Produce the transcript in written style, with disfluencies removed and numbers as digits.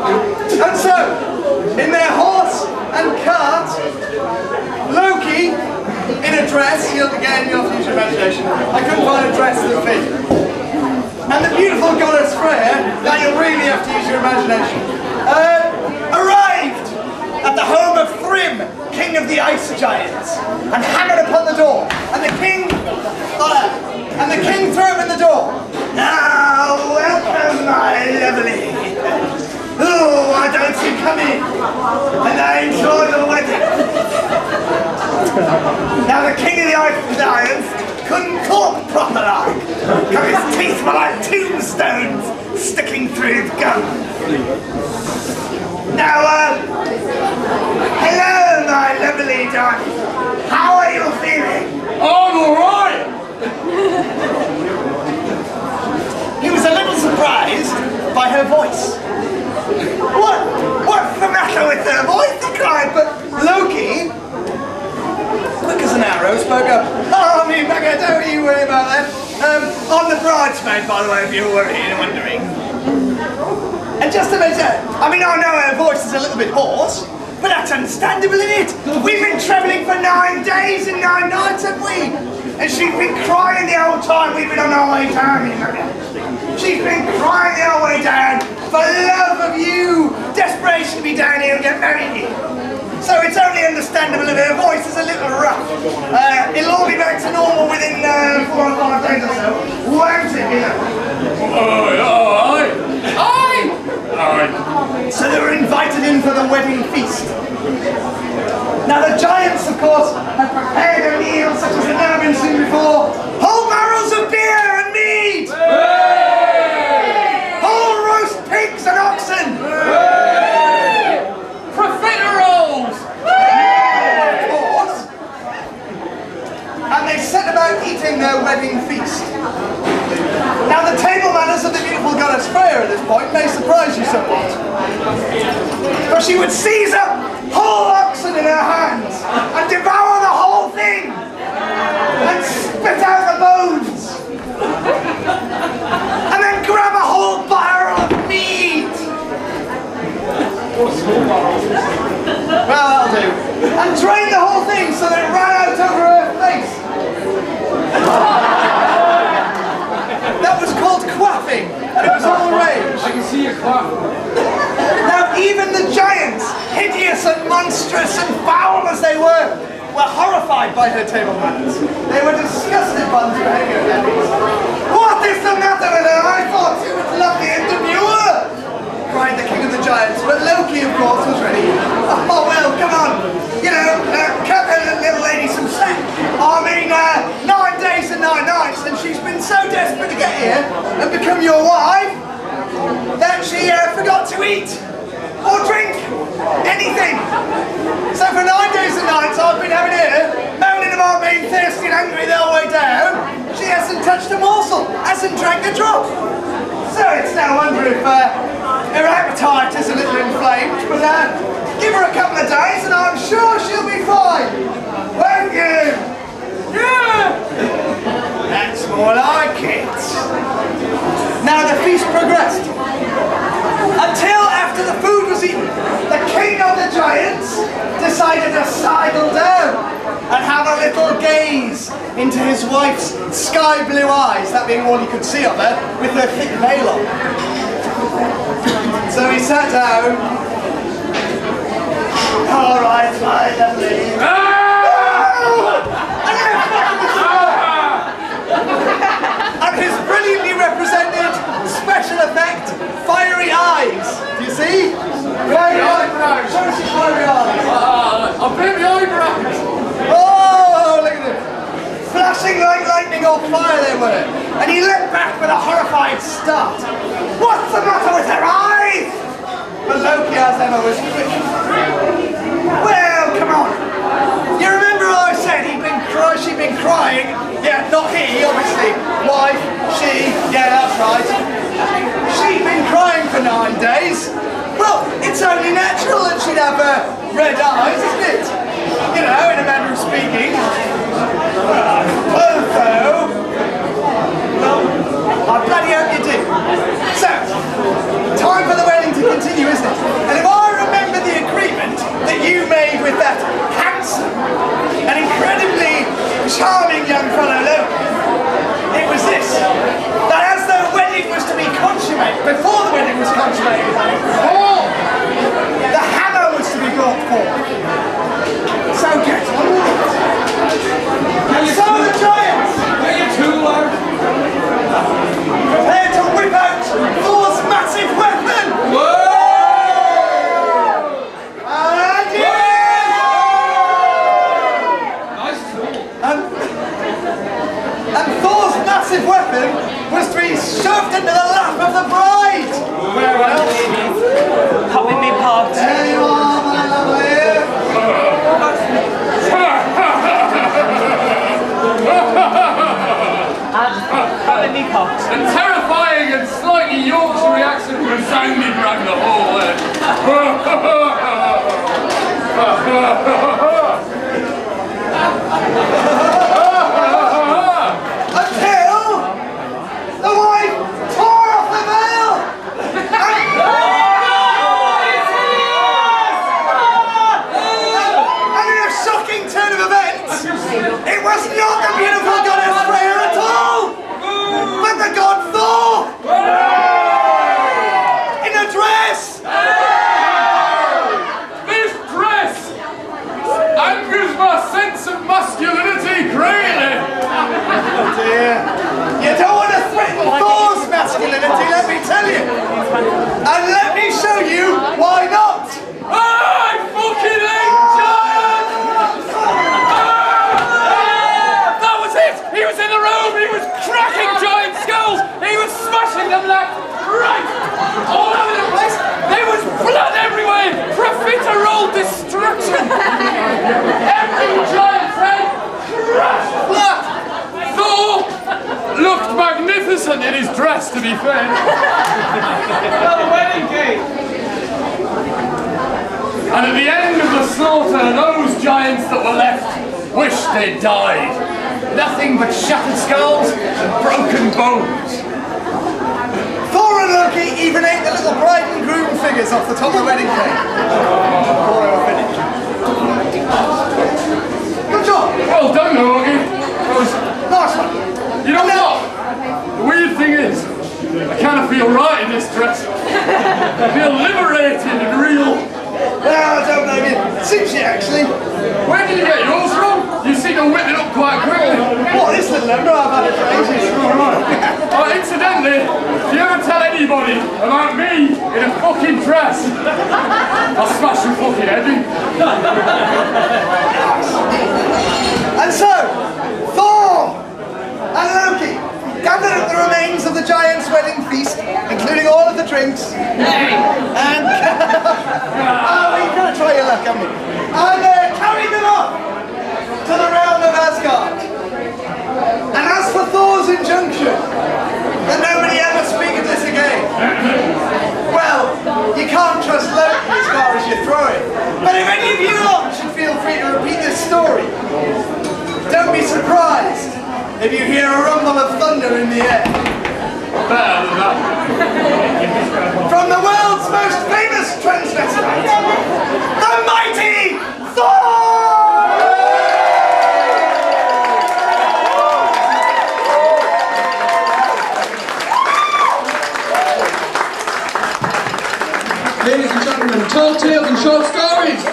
And so, in their horse and cart, Loki, in a dress, again you'll have to use your imagination, I couldn't find a dress that fit, and the beautiful goddess Freya, now you'll really have to use your imagination, arrived at the home of Thrym, king of the ice giants, and hammered upon the door, and the king threw him in the door. Now, welcome, my lovely. Oh, why don't you come in and I enjoy the wedding? Now, the king of the ice giants couldn't talk proper like, because his teeth were like tombstones sticking through his gums. Now, hello, my lovely darling. How are you feeling? I'm alright. He was a little surprised by her voice. What's the matter with her voice? He cried, but Loki, quick as an arrow, spoke up. Oh, me bugger, don't you worry about that. I'm the bridesmaid, by the way, if you're worried and wondering. And just to mention, I mean, I know her voice is a little bit hoarse, but that's understandable, isn't it? We've been travelling for 9 days and 9 nights, haven't we? And she's been crying the whole time we've been on our way down, you know. She's been crying the whole way down for love of you, desperation to be down here and get married here. So it's only understandable if her voice is a little rough. It'll all be back to normal within 4 or 5 days or so, won't it, you know? Aye. So they were invited in for the wedding feast. Now the giants, of course, had prepared a meal such as had never been seen before. Whole barrels of beer and mead! Hey! Whole roast pigs and oxen! Hey! Profiteroles! Hey! Of course. And they set about eating their wedding feast. Now the table manners of the beautiful goddess Freya at this point may surprise you somewhat. For she would seize up whole oxen in her hands and devour the whole thing and spit out the bones and then grab a whole barrel of meat. Well, that'll do. And drain the whole thing so that it ran out over her face. That was called quaffing, and it was all the rage. I can see you quaffing. Now even the giants, hideous and monstrous and foul as they were horrified by her table manners. They were disgusted by the behavior of Debbie. What is the matter with her? I thought she was lovely and demure! Cried the king of the giants, but Loki, of course, was ready. Oh, well, come on. You know, cut her little lady some slack. I mean, 9 days and 9 nights, and she's been so desperate to get here and become your wife that she forgot to eat or drink anything. So for 9 days and nights I've been having her moaning about being thirsty and hungry the whole way down. She hasn't touched a morsel, hasn't drank a drop. So it's no wonder if her appetite is a little inflamed, but give her a couple of days and I'm sure she'll be fine. Won't you? Yeah! That's more like it. Now the feast progressed. Until after the food was eaten, the king of the giants decided to sidle down and have a little gaze into his wife's sky blue eyes, that being all he could see of her, with her thick veil on. So he sat down. All right, my lovely. And his brilliantly represented special effect, fiery eyes. Do you see? Fiery eyebrows. Show us your fiery eyes. I'll paint the eyebrows. Oh, look at them. Flashing like lightning on fire they were. And he leapt back with a horrified start. What's the matter with her eyes? But Loki, as ever, was quick. Well, come on. You remember I said she'd been crying? Yeah, not he, obviously. Wife, she, yeah, that's right. She'd been crying for 9 days. Well, it's only natural that she'd have red eyes, isn't it? You know, in a manner of speaking. Although, well, I bloody hope you do. So, time for the wedding to continue, isn't it? charming young fellow, Loki. It was this, that as the wedding was to be consummated, before the wedding was consummated, the hammer was to be brought forth. So get on with it. And so the giants, prepared to whip out Thor's massive weapon. And Thor's massive weapon was to be shoved into the lap of the bride! Where else? Come with me, Pops. There you are, my lovely! Come with me, Pops. A terrifying and slightly Yorkshire accent resounded round the whole way. Until the wife tore off the veil! And in a shocking turn of events, it was not the beautiful goddess Freya at all, but the god Thor! In a dress! This dress angers my sense of masculinity greatly. Oh dear. You don't want to threaten Thor's masculinity, let me tell you. And let me show you why not. I fucking hate giants! That was it! He was in the room, he was cracking giant skulls, he was smashing them left, right, all over the place. There was blood everywhere, profiterole destruction. Every giant's head crushed flat. Thor looked magnificent in his dress, to be fair. The wedding cake. And at the end of the slaughter, those giants that were left wished they'd died. Nothing but shattered skulls and broken bones. Thor and Loki even ate the little bride and groom figures off the top of the wedding cake. Before they were finished. Good job. Well done, Loki. That was... Nice one. You know what? The weird thing is, I kind of feel right in this dress. I feel liberated and real. Well, I don't know you. Suits you, actually. Where did you get yours from? You seem to whip it up quite quickly. What, this little number? I've had it for ages. Oh, incidentally, if you ever tell anybody about me in a fucking dress, I'll smash your fucking head in. And so, Thor and Loki gathered at the remains of the giants' wedding feast, including all of the drinks. And oh, you gotta try your luck, haven't you? And carried them off to the realm of Asgard. And as for Thor's injunction that nobody ever speak of this again, well, you can't trust Loki as far as you throw it. But if any of you lot should feel free to repeat this story, don't be surprised if you hear a rumble of thunder in the air. Better than that. From the world's most famous transvestite, the mighty Thor! Ladies and gentlemen, tall tales and short stories.